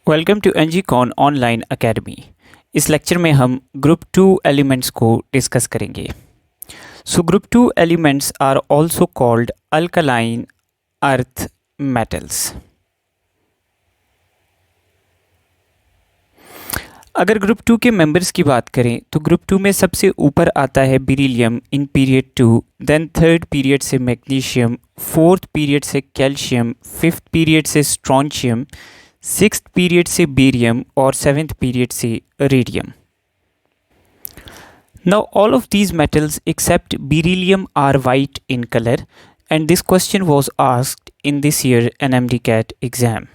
Welcome to एनजीकॉन online academy. इस lecture में हम ग्रुप टू एलिमेंट्स को डिस्कस करेंगे। So group two elements are also called alkaline earth metals. अगर ग्रुप टू के मेंबर्स की बात करें तो ग्रुप टू में सबसे ऊपर आता है beryllium in period two, then third period से मैग्नीशियम, फोर्थ पीरियड से कैल्शियम, फिफ्थ पीरियड से स्ट्रॉन्शियम, सिक्स्थ पीरियड से बेरियम और सेवेंथ पीरियड से radium. Now all of these metals except beryllium are white in color, and this question was asked in this year NMDCAT exam.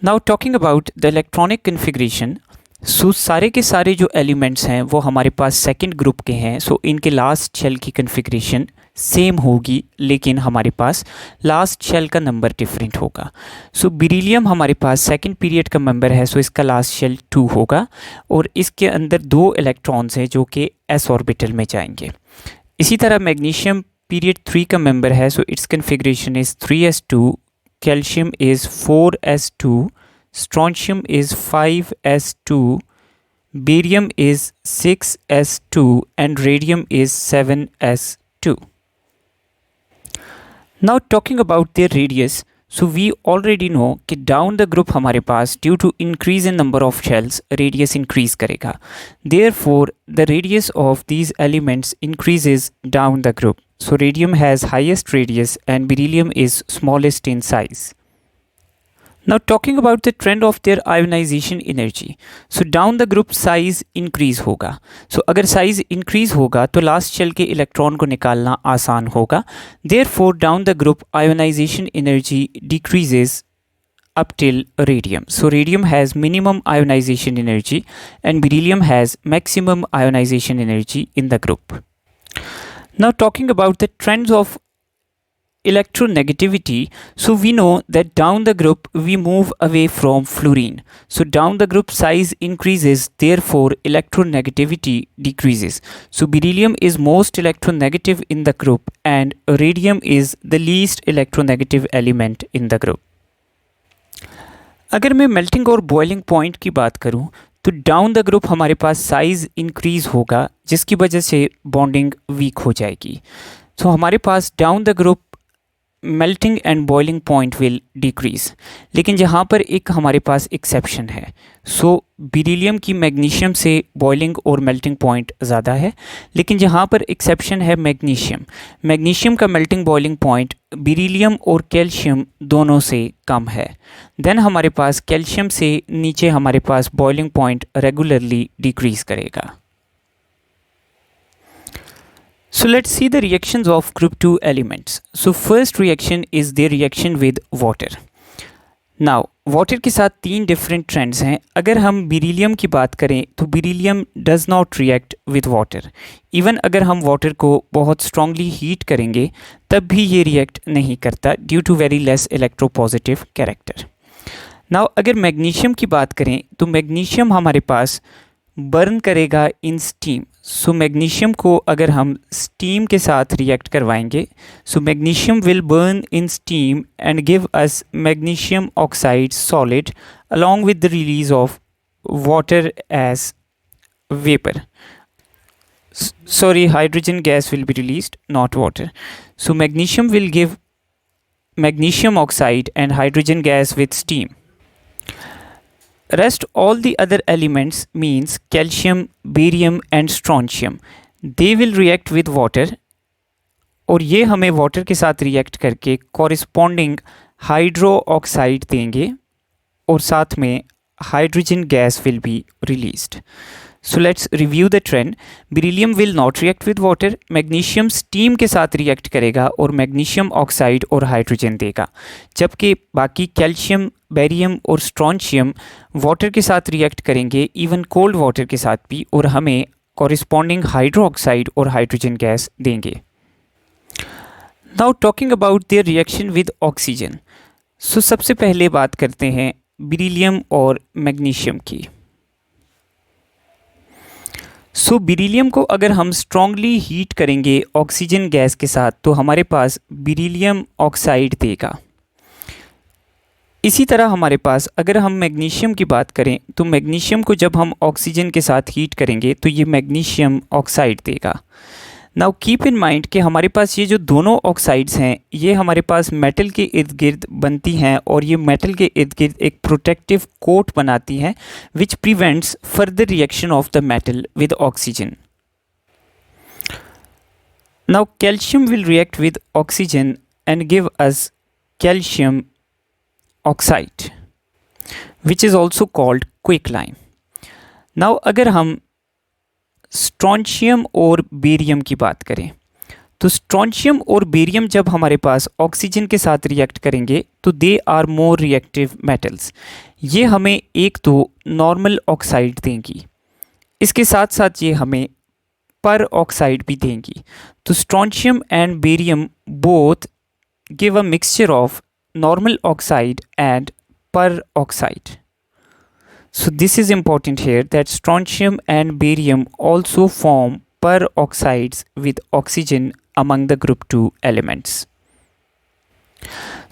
Now talking about the electronic configuration, सो सारे के सारे जो elements हैं वो हमारे पास second group के हैं। सो इनके लास्ट शेल की कन्फिग्रेशन सेम होगी, लेकिन हमारे पास लास्ट शेल का नंबर डिफरेंट होगा। सो बेरिलियम हमारे पास सेकंड पीरियड का मेंबर है, सो इसका लास्ट शेल 2 होगा और इसके अंदर 2 इलेक्ट्रॉन्स हैं जो कि s ऑर्बिटल में जाएंगे। इसी तरह मैग्नीशियम पीरियड 3 का मेंबर है, so it's configuration is 3s2, calcium is 4s2, strontium is 5s2, barium is 6s2 and radium is 7s2. Now talking about their radius, so we already know कि down the group हमारे पास due to increase in number of shells radius increase करेगा, therefore the radius of these elements increases down the group. So radium has highest radius and beryllium is smallest in size. Now talking about the trend of their ionization energy, so down the group size increase होगा। so अगर size increase होगा तो last shell के electron को निकालना आसान होगा। therefore down the group ionization energy decreases up till radium. So radium has minimum ionization energy and beryllium has maximum ionization energy in the group. Now talking about the trends of electronegativity, so we know that down the group we move away from fluorine. So down the group size increases, therefore electronegativity decreases. So beryllium is most electronegative in the group and radium is the least electronegative element in the group. अगर मैं melting और boiling point की बात करूं तो down the group हमारे पास size increase होगा, जिसकी वजह से बॉन्डिंग वीक हो जाएगी। तो हमारे पास down the group melting and boiling point will decrease, लेकिन जहाँ पर एक हमारे पास एक्सेप्शन है। सो बेरिलियम की मैग्नीशियम से बॉइलिंग और मेल्टिंग पॉइंट ज़्यादा है, लेकिन जहाँ पर एक्सेप्शन है मैग्नीशियम का मेल्टिंग बॉइलिंग पॉइंट बेरिलियम और कैल्शियम दोनों से कम है। देन हमारे पास कैल्शियम से नीचे हमारे पास बॉइलिंग पॉइंट रेगुलरली डिक्रीज करेगा। So let's see the reactions of group 2 elements. So first reaction is their reaction with water. Now water के साथ 3 different trends हैं। अगर हम बेरिलियम की बात करें तो beryllium does not react with water. Even अगर हम water को बहुत strongly heat करेंगे तब भी ये react नहीं करता due to very less electropositive character. Now अगर मैग्नीशियम की बात करें तो मैग्नीशियम हमारे पास बर्न करेगा इन स्टीम। सो मैग्नीशियम को अगर हम स्टीम के साथ रिएक्ट करवाएंगे, so magnesium will burn in steam and give us magnesium oxide solid along with the release of water as vapour. sorry, hydrogen gas will be released, not water. So magnesium will give magnesium oxide and hydrogen gas with steam. Rest all the other elements means calcium, barium and strontium, they will react with water और ये हमें water के साथ react करके corresponding hydro oxide देंगे और साथ में hydrogen gas will be released. So let's review the trend. Beryllium will not react with water, magnesium steam के साथ रिएक्ट करेगा और मैग्नीशियम ऑक्साइड और हाइड्रोजन देगा, जबकि बाकी कैल्शियम, बेरियम और स्ट्रॉन्शियम वाटर के साथ रिएक्ट करेंगे, इवन कोल्ड वाटर के साथ भी, और हमें कॉरिस्पॉन्डिंग हाइड्रो ऑक्साइड और हाइड्रोजन गैस देंगे। Now talking about their reaction with oxygen. So सबसे पहले बात करते हैं बेरिलियम और मैग्नीशियम की। सो बेरिलियम को अगर हम स्ट्रांगली हीट करेंगे ऑक्सीजन गैस के साथ तो हमारे पास बेरिलियम ऑक्साइड देगा। इसी तरह हमारे पास अगर हम मैग्नीशियम की बात करें तो मैग्नीशियम को जब हम ऑक्सीजन के साथ हीट करेंगे तो ये मैग्नीशियम ऑक्साइड देगा। नाउ कीप इन माइंड कि हमारे पास ये जो दोनों ऑक्साइड्स हैं ये हमारे पास मेटल के इर्द गिर्द बनती हैं और ये मेटल के इर्द गिर्द एक प्रोटेक्टिव कोट बनाती हैं which prevents further reaction of the metal with oxygen. Now calcium will react with oxygen and give us calcium oxide which is also called quicklime. Now अगर हम स्ट्रॉन्शियम और बेरियम की बात करें तो स्ट्रॉन्शियम और बेरियम जब हमारे पास ऑक्सीजन के साथ रिएक्ट करेंगे तो they are more reactive metals. ये हमें एक तो नॉर्मल ऑक्साइड देंगी, इसके साथ साथ ये हमें पर ऑक्साइड भी देंगी। तो strontium and barium both give a mixture of normal oxide and peroxide. So this is important here that strontium and barium also form peroxides with oxygen among the group 2 elements.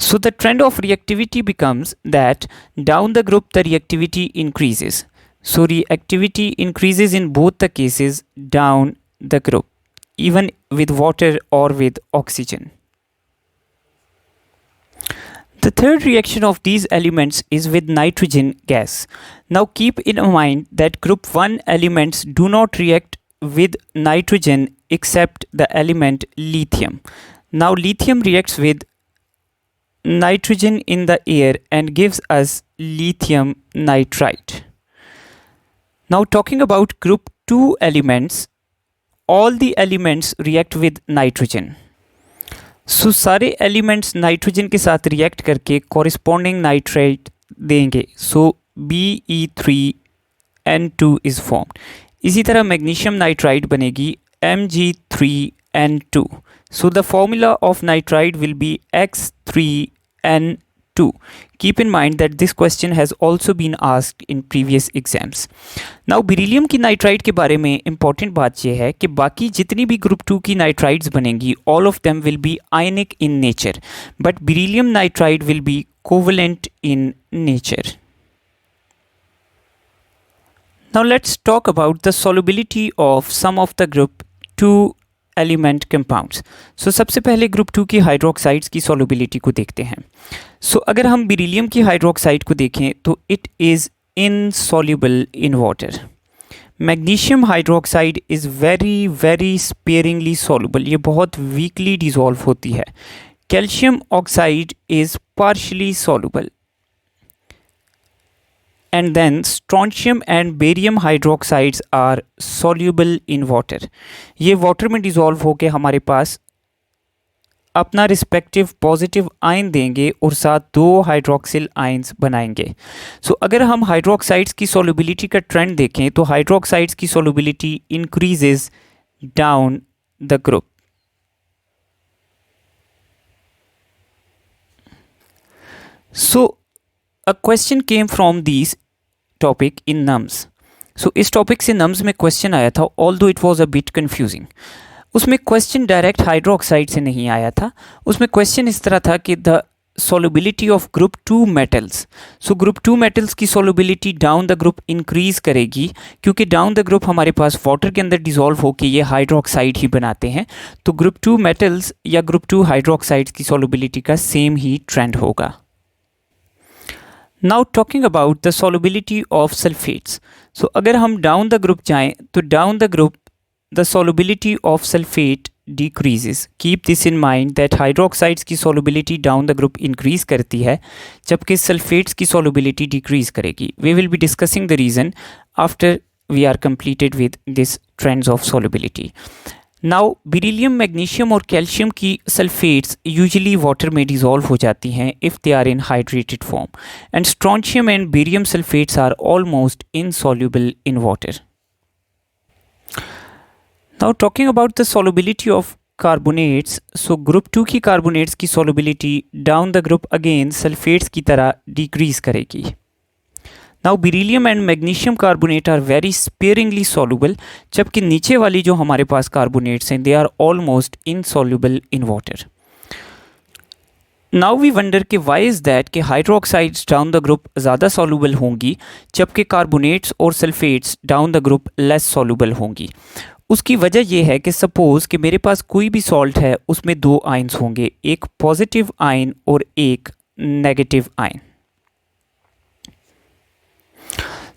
So the trend of reactivity becomes that down the group the reactivity increases. So reactivity increases in both the cases down the group, even with water or with oxygen. The third reaction of these elements is with nitrogen gas. Now keep in mind that group 1 elements do not react with nitrogen except the element lithium. Now lithium reacts with nitrogen in the air and gives us lithium nitride. Now talking about group 2 elements, all the elements react with nitrogen. सो सारे elements nitrogen के साथ react करके corresponding nitride देंगे। सो Be3N2 is formed. इसी तरह magnesium nitride बनेगी Mg3N2। So the formula of nitride will be X3N2। Keep in mind that this question has also been asked in previous exams. Now beryllium की nitride के बारे में important बात यह है कि बाकी जितनी भी ग्रुप 2 की नाइट्राइड्स बनेंगी all of them will be ionic in nature, but beryllium nitride will be covalent in nature. Now let's talk about the solubility of some of the group 2 element compounds. So सबसे पहले group 2 की hydroxides की solubility को देखते हैं। सो अगर हम beryllium की हाइड्रोक्साइड को देखें तो it is insoluble in water. Magnesium hydroxide is very very sparingly soluble, ये बहुत वीकली डिज़ोल्व होती है। Calcium oxide is partially soluble and then strontium and barium hydroxides are soluble in water. ये water में dissolve होके हमारे पास अपना respective positive ion देंगे और साथ 2 हाइड्रोक्सिल आयन्स बनाएंगे। सो अगर हम हाइड्रोक्साइड्स की सॉल्युबिलिटी का ट्रेंड देखें तो हाइड्रोक्साइड्स की solubility increases down the group. So a question came from this topic in NUMS. So इस टॉपिक से नम्स में क्वेश्चन आया था, although it was a bit confusing. उसमें क्वेश्चन डायरेक्ट हाइड्रोक्साइड से नहीं आया था, उसमें क्वेश्चन इस तरह था कि the solubility of group 2 metals. So group 2 metals की solubility down the group increase करेगी, क्योंकि down the group हमारे पास water के अंदर dissolve होके ये hydroxide ही बनाते हैं। तो group 2 metals या group 2 hydroxides की solubility का same ही trend होगा। Now talking about the solubility of sulfates. So अगर हम down the group जाएं तो down the group the solubility of sulfate decreases. Keep this in mind that hydroxides की solubility down the group increase करती है, जबकि sulfates की solubility decrease करेगी। We will be discussing the reason after we are completed with this trends of solubility. Now beryllium, magnesium और calcium की sulfates usually water में dissolve हो जाती हैं if they are in hydrated form, and strontium and barium sulfates are almost insoluble in water. Now talking about the solubility of carbonates, so group 2 की carbonates की solubility down the group again sulfates की तरह decrease करेगी। Now beryllium and magnesium carbonate are very sparingly soluble, जबकि नीचे वाली जो हमारे पास carbonates हैं they are almost insoluble in water. Now we wonder कि वाई इज़ दैट कि हाइड्रोक्साइड्स डाउन द ग्रुप ज़्यादा सॉल्युबल होंगी जबकि कार्बोनेट्स और sulphates down the group less soluble होंगी। उसकी वजह यह है कि सपोज़ कि मेरे पास कोई भी सॉल्ट है, उसमें दो आयंस होंगे, एक पॉजिटिव आयन और एक नेगेटिव आयन।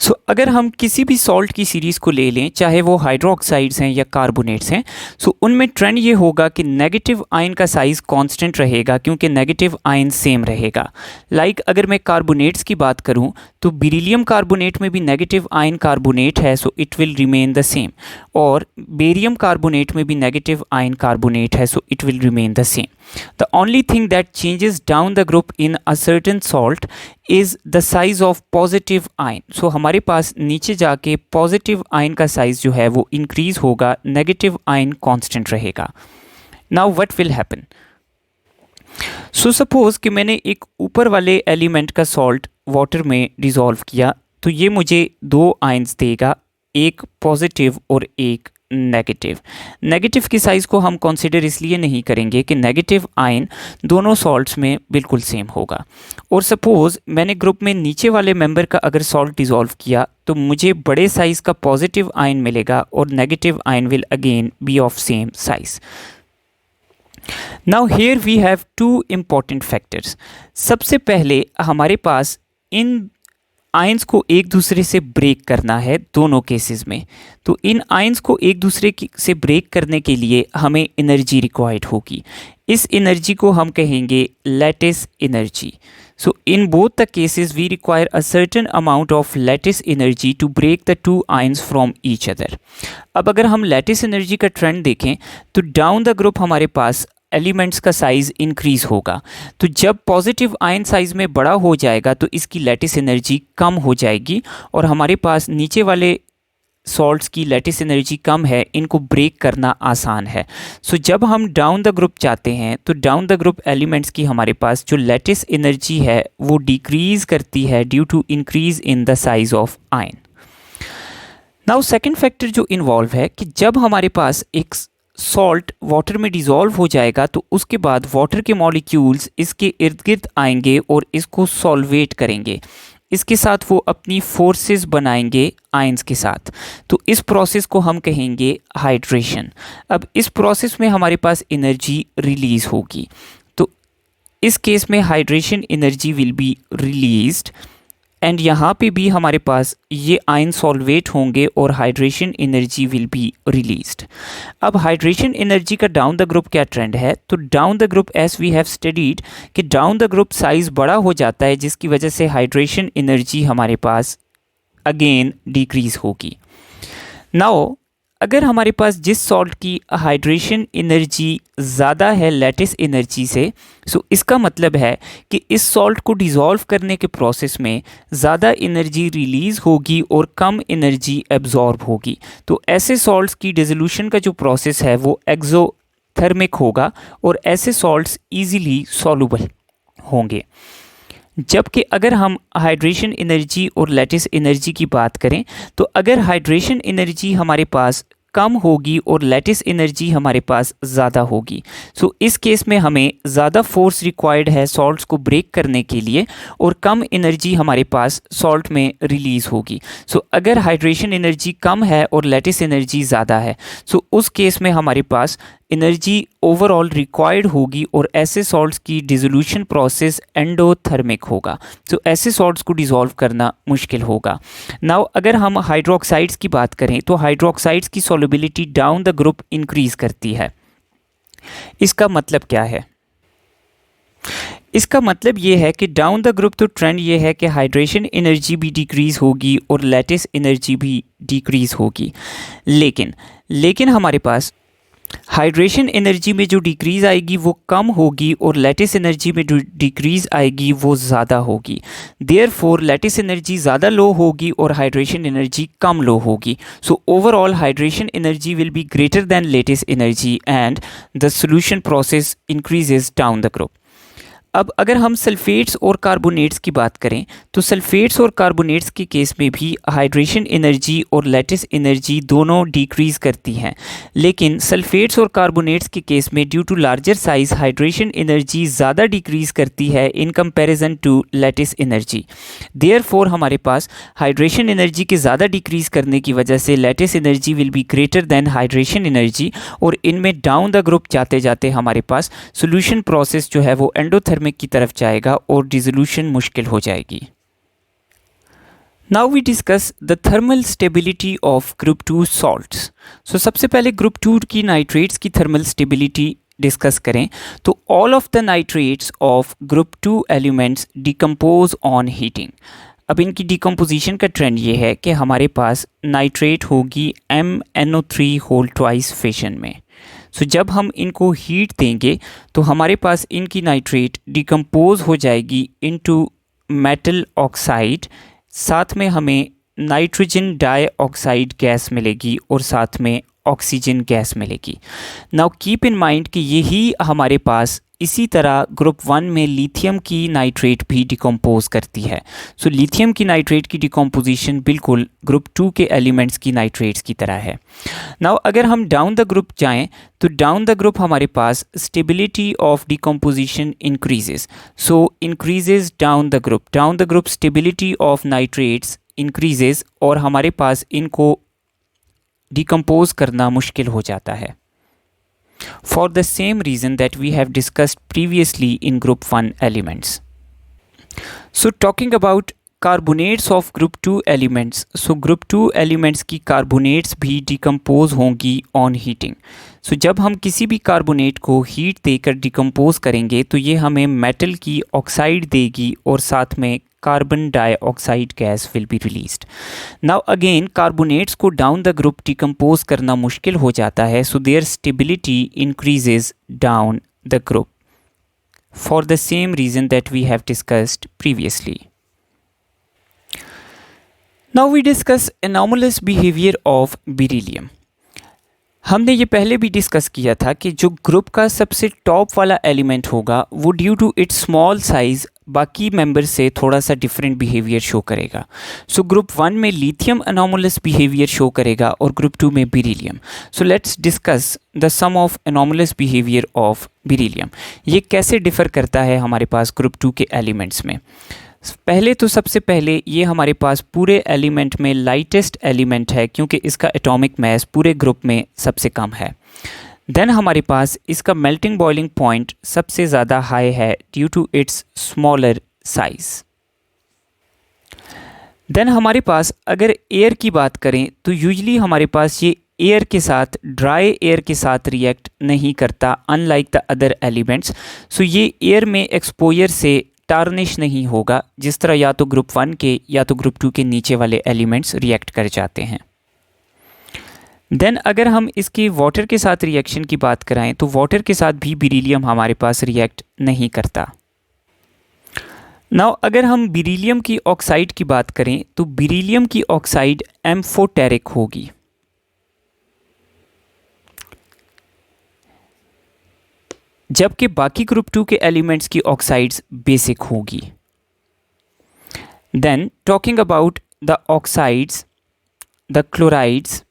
सो अगर हम किसी भी सॉल्ट की सीरीज़ को ले लें, चाहे वो हाइड्रोक्साइड्स हैं या कार्बोनेट्स हैं, सो उनमें ट्रेंड ये होगा कि नेगेटिव आयन का साइज़ कांस्टेंट रहेगा क्योंकि नेगेटिव आयन सेम रहेगा। लाइक अगर मैं कार्बोनेट्स की बात करूं तो बेरिलियम कार्बोनेट में भी नेगेटिव आयन कार्बोनेट है, so it will remain the same, और बेरियम कार्बोनेट में भी नेगेटिव आयन कार्बोनेट है, so it will remain the same. The only thing that changes down the group in a certain salt is the size of positive ion. So हमारे पास नीचे जाके positive ion का size जो है वो increase होगा, negative ion constant रहेगा। Now what will happen? So suppose कि मैंने एक ऊपर वाले एलिमेंट का सॉल्ट वाटर में डिज़ोल्व किया, तो ये मुझे दो आयंस देगा, एक पॉजिटिव और एक नेगेटिव। नेगेटिव की साइज़ को हम कंसिडर इसलिए नहीं करेंगे कि नेगेटिव आयन दोनों सॉल्ट्स में बिल्कुल सेम होगा। और सपोज़ मैंने ग्रुप में नीचे वाले मेंबर का अगर सॉल्ट डिज़ोल्व किया तो मुझे बड़े साइज़ का पॉजिटिव आयन मिलेगा और negative ion will again be of same size. Now here we have two important factors. सबसे पहले हमारे पास इन आयंस को एक दूसरे से ब्रेक करना है दोनों केसेस में। तो इन आयंस को एक दूसरे से ब्रेक करने के लिए हमें एनर्जी रिक्वायर्ड होगी। इस एनर्जी को हम कहेंगे lattice energy. So in both the cases we require a certain amount of lattice energy to break the two ions from each other. अब अगर हम लैटिस एनर्जी का ट्रेंड देखें तो डाउन द ग्रुप हमारे पास एलिमेंट्स का साइज़ इंक्रीज होगा। तो जब पॉजिटिव आयन साइज़ में बड़ा हो जाएगा तो इसकी लैटिस एनर्जी कम हो जाएगी और हमारे पास नीचे वाले सॉल्ट्स की लैटिस एनर्जी कम है, इनको ब्रेक करना आसान है। सो जब हम डाउन द ग्रुप जाते हैं तो डाउन द ग्रुप एलिमेंट्स की हमारे पास जो लैटिस एनर्जी है वो डिक्रीज करती है due to increase in the size of ion. Now second factor जो इन्वॉल्व है कि जब हमारे पास एक सॉल्ट वाटर में डिज़ोल्व हो जाएगा तो उसके बाद वाटर के मॉलिक्यूल्स इसके इर्द गिर्द आएंगे और इसको सॉल्वेट करेंगे, इसके साथ वो अपनी फोर्सेस बनाएंगे आयंस के साथ। तो इस प्रोसेस को हम कहेंगे हाइड्रेशन। अब इस प्रोसेस में हमारे पास एनर्जी रिलीज़ होगी, तो इस केस में hydration energy will be released and यहाँ पे भी हमारे पास ये आयन सॉल्वेट होंगे और hydration energy will be released. अब हाइड्रेशन एनर्जी का डाउन द ग्रुप क्या ट्रेंड है? तो down the group as we have studied कि डाउन द ग्रुप साइज बड़ा हो जाता है जिसकी वजह से हाइड्रेशन एनर्जी हमारे पास अगेन डिक्रीज होगी। नाउ अगर हमारे पास जिस सॉल्ट की हाइड्रेशन एनर्जी ज़्यादा है लैटिस एनर्जी से, सो इसका मतलब है कि इस सॉल्ट को डिज़ोल्व करने के प्रोसेस में ज़्यादा एनर्जी रिलीज़ होगी और कम एनर्जी एब्जॉर्ब होगी। तो ऐसे सॉल्ट्स की डिसोल्यूशन का जो प्रोसेस है वो एक्सोथर्मिक होगा और ऐसे सॉल्ट्स ईजिली सॉल्युबल होंगे। जबकि अगर हम हाइड्रेशन एनर्जी और लैटिस एनर्जी की बात करें तो अगर हाइड्रेशन एनर्जी हमारे पास कम होगी और लैटिस एनर्जी हमारे पास ज़्यादा होगी, सो इस केस में हमें ज़्यादा फोर्स रिक्वायर्ड है सॉल्ट्स को ब्रेक करने के लिए और कम एनर्जी हमारे पास सॉल्ट में रिलीज़ होगी। सो अगर हाइड्रेशन एनर्जी कम है और लैटिस एनर्जी ज़्यादा है, सो उस केस में हमारे पास एनर्जी ओवरऑल रिक्वायर्ड होगी और ऐसे सॉल्ट्स की डिसोल्यूशन प्रोसेस एंडोथर्मिक होगा। तो ऐसे सॉल्ट्स को डिसॉल्व करना मुश्किल होगा। नाउ अगर हम हाइड्रोक्साइड्स की बात करें तो हाइड्रोक्साइड्स की solubility down the group increase करती है। इसका मतलब क्या है? इसका मतलब ये है कि डाउन द ग्रुप तो ट्रेंड ये है कि हाइड्रेशन एनर्जी भी डिक्रीज़ होगी और लैटिस एनर्जी भी डिक्रीज़ होगी। लेकिन हमारे पास हाइड्रेशन एनर्जी में जो डिक्रीज़ आएगी वो कम होगी और लैटिस एनर्जी में जो डिक्रीज़ आएगी वो ज़्यादा होगी। देयरफॉर लैटिस एनर्जी ज़्यादा लो होगी और हाइड्रेशन एनर्जी कम लो होगी। So overall hydration energy will be greater than lattice energy and the solution process increases down the group. अब अगर हम सल्फेट्स और कार्बोनेट्स की बात करें तो सल्फेट्स और कार्बोनेट्स के केस में भी हाइड्रेशन एनर्जी और लैटिस एनर्जी दोनों डिक्रीज़ करती हैं, लेकिन सल्फेट्स और कार्बोनेट्स के केस में due to larger size hydration energy ज़्यादा डिक्रीज़ करती है in comparison to lattice energy. Therefore हमारे पास हाइड्रेशन एनर्जी के ज़्यादा डिक्रीज़ करने की वजह से lattice energy will be greater than hydration energy, और इनमें डाउन द ग्रुप जाते जाते हमारे पास सोल्यूशन प्रोसेस जो है वो एंडोथर्मिक की तरफ जाएगा और डिसोल्यूशन मुश्किल हो जाएगी। Now we discuss the thermal stability of group 2 salts. So सबसे पहले ग्रुप 2 की नाइट्रेट्स की थर्मल स्टेबिलिटी डिस्कस करें तो all of the nitrates of group 2 elements decompose on heating. अब इनकी डिकम्पोजिशन का ट्रेंड ये है कि हमारे पास नाइट्रेट होगी MnO3 होल ट्वाइस फिशन में। सो जब हम इनको हीट देंगे तो हमारे पास इनकी नाइट्रेट डिकम्पोज हो जाएगी इनटू मेटल ऑक्साइड, साथ में हमें नाइट्रोजन डाइऑक्साइड गैस मिलेगी और साथ में ऑक्सीजन गैस मिलेगी। नाउ कीप इन माइंड कि यही हमारे पास इसी तरह ग्रुप 1 में लिथियम की नाइट्रेट भी डिकम्पोज करती है। सो लिथियम की नाइट्रेट की डिकम्पोजिशन बिल्कुल ग्रुप 2 के एलिमेंट्स की नाइट्रेट्स की तरह है। नाउ अगर हम डाउन द ग्रुप जाएं तो डाउन द ग्रुप हमारे पास stability of decomposition increases. So increases down the group stability of nitrates increases और हमारे पास इनको डिकम्पोज करना मुश्किल हो जाता है, for the same reason that we have discussed previously in group 1 elements. So talking about carbonates of group 2 elements, so group 2 elements की carbonates भी decompose होंगी on heating. So जब हम किसी भी कार्बोनेट को हीट देकर डिकम्पोज करेंगे तो ये हमें मेटल की ऑक्साइड देगी और साथ में carbon dioxide gas will be released. Now again carbonates को डाउन द ग्रुप डिकम्पोज करना मुश्किल हो जाता है, so their stability increases down the group for the same reason that we have discussed previously. Now we discuss anomalous behaviour of beryllium. हमने ये पहले भी डिस्कस किया था कि जो ग्रुप का सबसे टॉप वाला एलिमेंट होगा वो due to its small size बाकी मेंबर से थोड़ा सा डिफरेंट बिहेवियर शो करेगा। सो ग्रुप 1 में लिथियम एनॉमलस बिहेवियर शो करेगा और ग्रुप 2 में beryllium. So let's discuss the some of anomalous behaviour of beryllium. ये कैसे डिफर करता है हमारे पास ग्रुप 2 के एलिमेंट्स में। पहले तो सबसे पहले ये हमारे पास पूरे एलिमेंट में लाइटेस्ट एलिमेंट है क्योंकि इसका एटॉमिक मास पूरे ग्रुप में सबसे कम है। देन हमारे पास इसका मेल्टिंग बॉइलिंग पॉइंट सबसे ज़्यादा हाई है due to its smaller size. Then हमारे पास अगर एयर की बात करें तो यूजली हमारे पास ये एयर के साथ ड्राई एयर के साथ रिएक्ट नहीं करता अनलाइक द अदर एलिमेंट्स। सो ये एयर में एक्सपोजर से टार्निश नहीं होगा जिस तरह या तो ग्रुप 1 के या तो ग्रुप 2 के नीचे वाले एलिमेंट्स रिएक्ट कर जाते हैं। देन अगर हम इसके वाटर के साथ रिएक्शन की बात कराएं तो वाटर के साथ भी बेरिलियम हमारे पास रिएक्ट नहीं करता। नाउ अगर हम बेरिलियम की ऑक्साइड की बात करें तो बेरिलियम की ऑक्साइड एम्फोटेरिक होगी, जबकि बाकी ग्रुप 2 के एलिमेंट्स की ऑक्साइड्स बेसिक होगी। Then talking about the oxides, the chlorides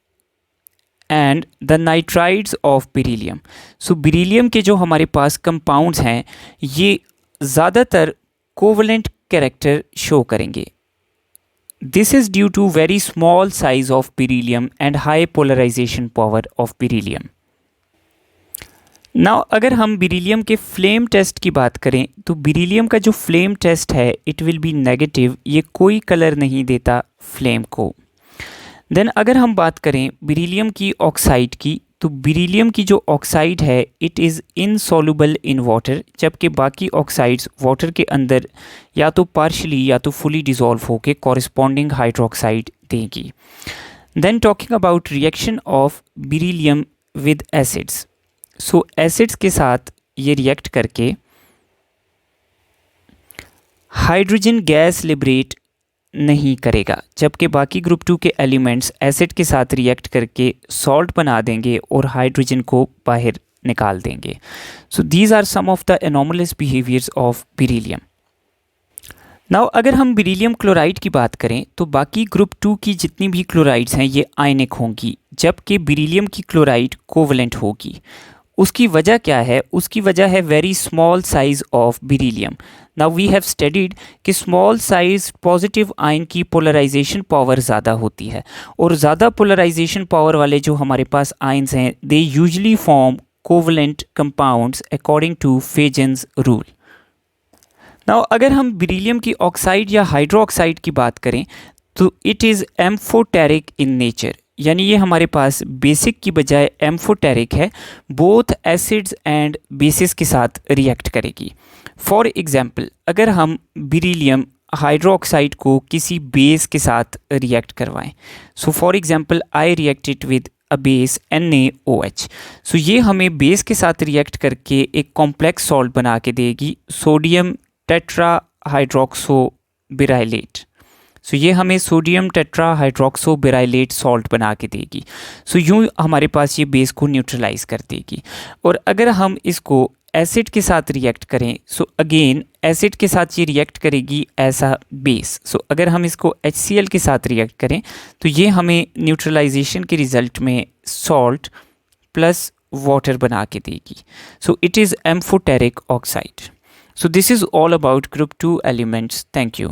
and the nitrides of beryllium. So beryllium के जो हमारे पास कंपाउंड्स हैं ये ज़्यादातर कोवलेंट कैरेक्टर शो करेंगे। This is due to very small size of beryllium and high polarisation power of beryllium. Now अगर हम बेरिलियम के फ्लेम टेस्ट की बात करें तो बेरिलियम का जो फ्लेम टेस्ट है इट विल बी नेगेटिव, ये कोई कलर नहीं देता फ्लेम को। देन अगर हम बात करें बेरिलियम की ऑक्साइड की तो बेरिलियम की जो ऑक्साइड है it is insoluble in water, जबकि बाकी ऑक्साइड्स वाटर के अंदर या तो पार्शली या तो फुली डिज़ोल्व होकर कॉरस्पॉन्डिंग हाइड्रोक्साइड देगी। Then talking about reaction of beryllium with acids, so acids के साथ ये रिएक्ट करके हाइड्रोजन गैस लिबरेट नहीं करेगा, जबकि बाकी ग्रुप 2 के एलिमेंट्स एसिड के साथ रिएक्ट करके सॉल्ट बना देंगे और हाइड्रोजन को बाहर निकाल देंगे। So these are some of the anomalous behaviours of beryllium. Now अगर हम बेरिलियम क्लोराइड की बात करें तो बाकी ग्रुप 2 की जितनी भी क्लोराइड्स हैं ये आयनिक होंगी, जबकि बेरिलियम की क्लोराइड कोवलेंट होगी। उसकी वजह क्या है? उसकी वजह है very small size of beryllium. Now we have studied कि स्मॉल साइज पॉजिटिव आयन की पोलराइजेशन पावर ज़्यादा होती है, और ज़्यादा पोलराइजेशन पावर वाले जो हमारे पास आयन्स हैं they usually form covalent compounds according to Fajans rule. Now अगर हम बेरिलियम की ऑक्साइड या हाइड्रोक्साइड की बात करें तो it is amphoteric in nature, यानी ये हमारे पास बेसिक की बजाय एम्फोटेरिक है, बोथ एसिड्स एंड बेसिस के साथ रिएक्ट करेगी। फॉर एग्जांपल अगर हम बेरिलियम हाइड्रोक्साइड को किसी बेस के साथ रिएक्ट करवाएं, so for example I reacted with a base NaOH, सो ये हमें बेस के साथ रिएक्ट करके एक कॉम्प्लेक्स सॉल्ट बना के देगी, सोडियम टेट्रा हाइड्रोक्सो बिराइलेट। सो ये हमें सोडियम टेट्रा हाइड्रोक्सो बिराइलेट सॉल्ट बना के देगी। सो यूँ हमारे पास ये बेस को न्यूट्रलाइज कर देगी। और अगर हम इसको एसिड के साथ रिएक्ट करें, सो अगेन एसिड के साथ ये रिएक्ट करेगी ऐसा बेस। सो अगर हम इसको HCl के साथ रिएक्ट करें तो ये हमें न्यूट्रलाइजेशन के रिजल्ट में सॉल्ट प्लस वाटर बना के देगी। So it is amphoteric oxide. So this is all about group 2 elements. Thank you.